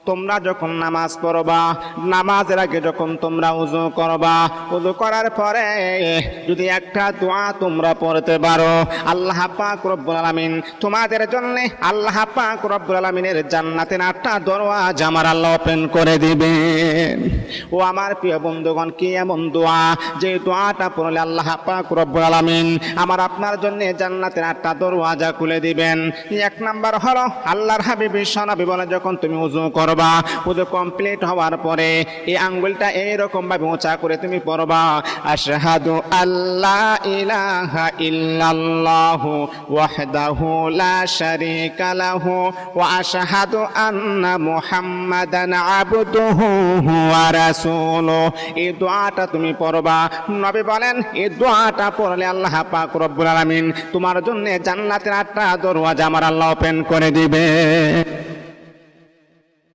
তোমরা যখন নামাজ পড়বা, নামাজের আগে যখন তোমরা ওযু করবা, ওযু করার পরে যদি একটা দোয়া তোমরা পড়তে পারো, আল্লাহ পাক রব্বুল আলামিন তোমাদের জন্য আল্লাহ পাক রব্বুল আলামিনের জান্নাতের 8টা দরওয়াজা আমার আল্লাহ ওপেন করে দিবেন। ও আমার প্রিয় বন্ধুগণ, কি এমন দোয়া যে দোয়াটা পড়লে আল্লাহ পাক রব্বুল আলামিন আমার আপনার জন্য জান্নাতের 8টা দরওয়াজা খুলে দিবেন। এক নাম্বার হলো আল্লাহর হাবিব বিশ্বনবী বলে, যখন তুমি ওযু করবা, ওযু কমপ্লিট হওয়ার পরে এই আঙ্গুলটা এইরকম ভাবে উঁচা করে তুমি পড়বা, আশহাদু আল্লা ইলাহা ইল্লাল্লাহু ওয়াহদাহু লা শারীকা লাহু ওয়া আশহাদু আন্না মুহাম্মাদান আবদুহু ওয়া রাসূলুহু। এই দোয়াটা তুমি পড়বা। নবী বলেন এই দোয়াটা পড়লে আল্লাহ পাক রব্বুল আলামিন তোমার জন্য জান্নাতের 8টা দরওয়াজা আমার আল্লাহ ওপেন করে দিবে।